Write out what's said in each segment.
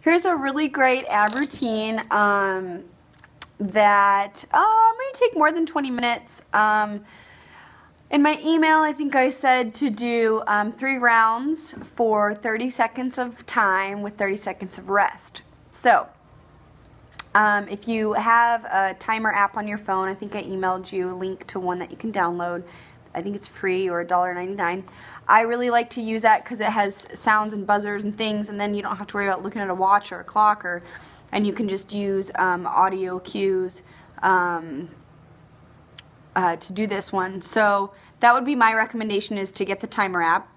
Here's a really great ab routine that may take more than 20 minutes. In my email, I think I said to do 3 rounds for 30 seconds of time with 30 seconds of rest. So, if you have a timer app on your phone, I think I emailed you a link to one that you can download. I think it's free or $1.99. I really like to use that because it has sounds and buzzers and things, and then you don't have to worry about looking at a watch or a clock, and you can just use audio cues to do this one. So that would be my recommendation, is to get the timer app.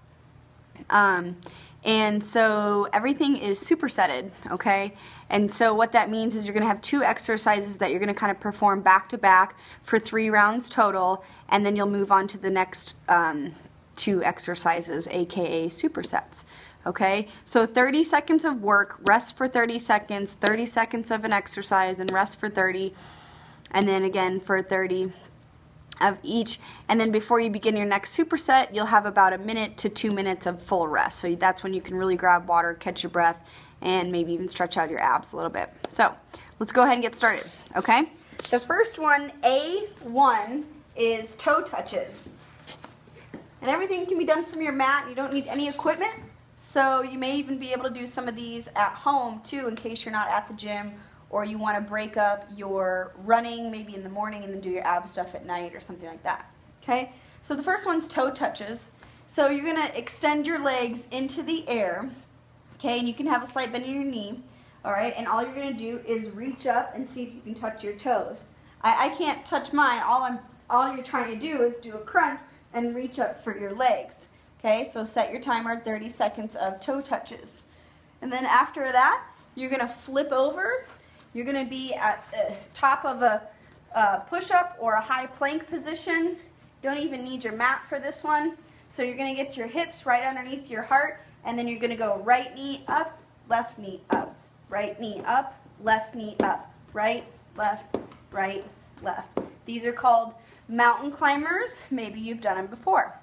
And so everything is supersetted, okay? And so what that means is you're going to have 2 exercises that you're going to kind of perform back to back for 3 rounds total, and then you'll move on to the next 2 exercises, aka supersets. Okay, so 30 seconds of work, rest for 30 seconds, 30 seconds of an exercise, and rest for 30, and then again for 30 of each. And then before you begin your next superset, you'll have about 1 minute to 2 minutes of full rest. So that's when you can really grab water, catch your breath, and maybe even stretch out your abs a little bit. So let's go ahead and get started, okay? The first one, A1, is toe touches. And everything can be done from your mat. You don't need any equipment. So you may even be able to do some of these at home too, in case you're not at the gym, or you want to break up your running maybe in the morning and then do your ab stuff at night or something like that. Okay? So the first one's toe touches. So you're going to extend your legs into the air. Okay? And you can have a slight bend in your knee. All right? And all you're going to do is reach up and see if you can touch your toes. I can't touch mine. All you're trying to do is do a crunch and reach up for your legs. Okay? So set your timer, 30 seconds of toe touches. And then after that, you're going to flip over. You're going to be at the top of a push-up or a high plank position. Don't even need your mat for this one. So you're going to get your hips right underneath your heart, and then you're going to go right knee up, left knee up, right knee up, left knee up, right, left, right, left. These are called mountain climbers. Maybe you've done them before.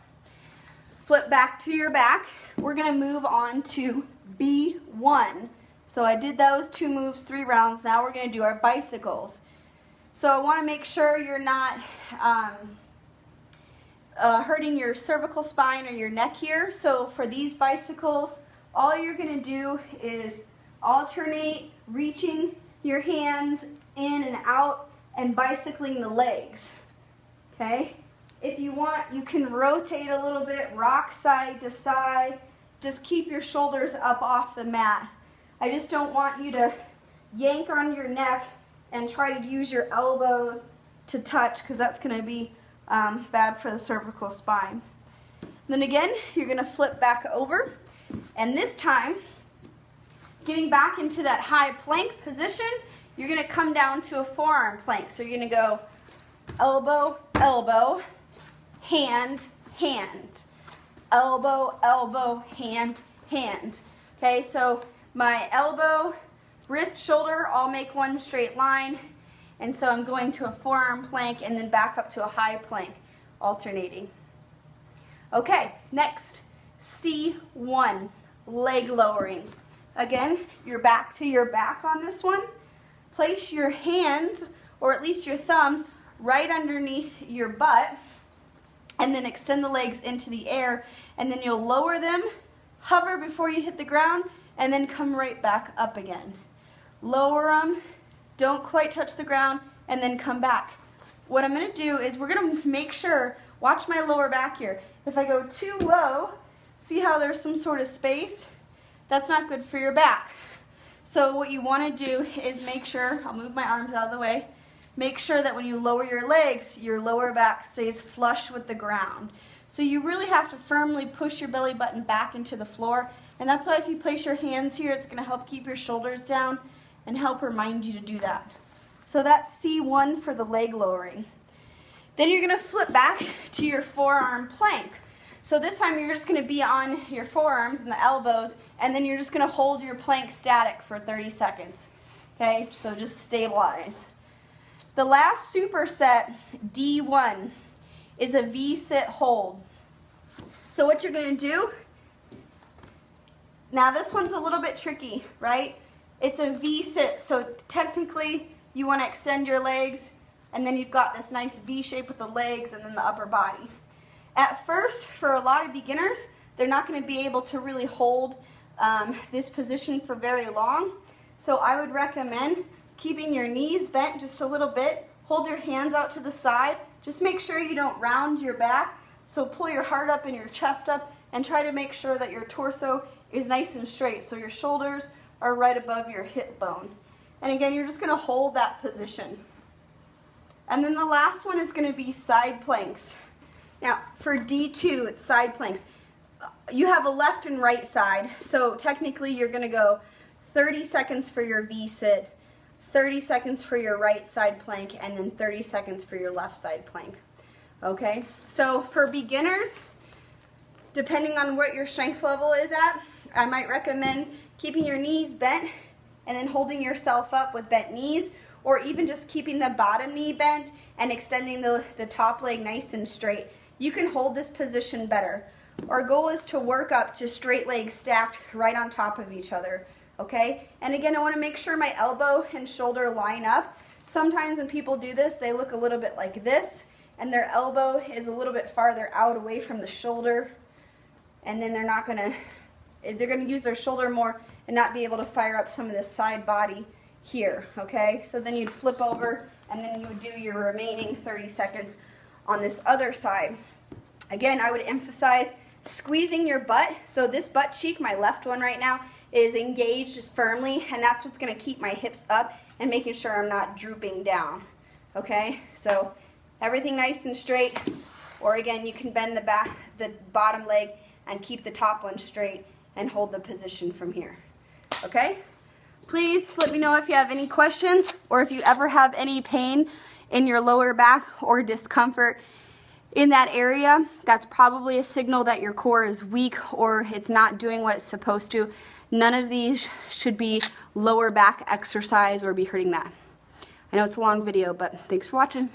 Flip back to your back. We're going to move on to B1. So I did those 2 moves, 3 rounds. Now we're going to do our bicycles. So I want to make sure you're not hurting your cervical spine or your neck here. So for these bicycles, all you're going to do is alternate reaching your hands in and out and bicycling the legs. Okay? If you want, you can rotate a little bit, rock side to side. Just keep your shoulders up off the mat. I just don't want you to yank on your neck and try to use your elbows to touch, because that's going to be bad for the cervical spine. Then again, you're going to flip back over, and this time, getting back into that high plank position, you're going to come down to a forearm plank. So you're going to go elbow, elbow, hand, hand, elbow, elbow, hand, hand. Okay, so my elbow, wrist, shoulder all make one straight line, and so I'm going to a forearm plank and then back up to a high plank, alternating. Okay, next, C1, leg lowering. Again, you're back to your back on this one. Place your hands, or at least your thumbs, right underneath your butt, and then extend the legs into the air, and then you'll lower them, hover before you hit the ground, and then come right back up again. Lower them, don't quite touch the ground, and then come back. What I'm going to do is we're going to make sure, watch my lower back here. If I go too low, see how there's some sort of space? That's not good for your back. So what you want to do is make sure, I'll move my arms out of the way, make sure that when you lower your legs, your lower back stays flush with the ground. So you really have to firmly push your belly button back into the floor. And that's why if you place your hands here, it's going to help keep your shoulders down and help remind you to do that. So that's C1 for the leg lowering. Then you're going to flip back to your forearm plank. So this time you're just going to be on your forearms and the elbows, and then you're just going to hold your plank static for 30 seconds. Okay, so just stabilize. The last superset, D1, is a V-sit hold. So what you're going to do, now this one's a little bit tricky, right? it's a V sit, so technically you want to extend your legs, and then you've got this nice V shape with the legs and then the upper body. At first, for a lot of beginners, they're not going to be able to really hold this position for very long. So I would recommend keeping your knees bent just a little bit. Hold your hands out to the side. Just make sure you don't round your back. So pull your heart up and your chest up, and try to make sure that your torso is nice and straight. So your shoulders are right above your hip bone. And again, you're just going to hold that position. And then the last one is going to be side planks. Now for D2, it's side planks. You have a left and right side, so technically you're going to go 30 seconds for your V sit, 30 seconds for your right side plank, and then 30 seconds for your left side plank. Okay, so for beginners, depending on what your strength level is at, I might recommend keeping your knees bent and then holding yourself up with bent knees, or even just keeping the bottom knee bent and extending the top leg nice and straight. You can hold this position better. Our goal is to work up to straight legs stacked right on top of each other, okay? And again, I want to make sure my elbow and shoulder line up. Sometimes when people do this, they look a little bit like this, and their elbow is a little bit farther out away from the shoulder, and then they're going to use their shoulder more and not be able to fire up some of this side body here, okay? So then you'd flip over, and then you would do your remaining 30 seconds on this other side. Again, I would emphasize squeezing your butt. So this butt cheek, my left one right now, is engaged firmly, and that's what's going to keep my hips up and making sure I'm not drooping down. Okay, so everything nice and straight, or again, you can bend the bottom leg and keep the top one straight and hold the position from here. Okay, please let me know if you have any questions, or if you ever have any pain in your lower back or discomfort in that area. That's probably a signal that your core is weak or it's not doing what it's supposed to. None of these should be lower back exercise or be hurting that. I know it's a long video, but thanks for watching.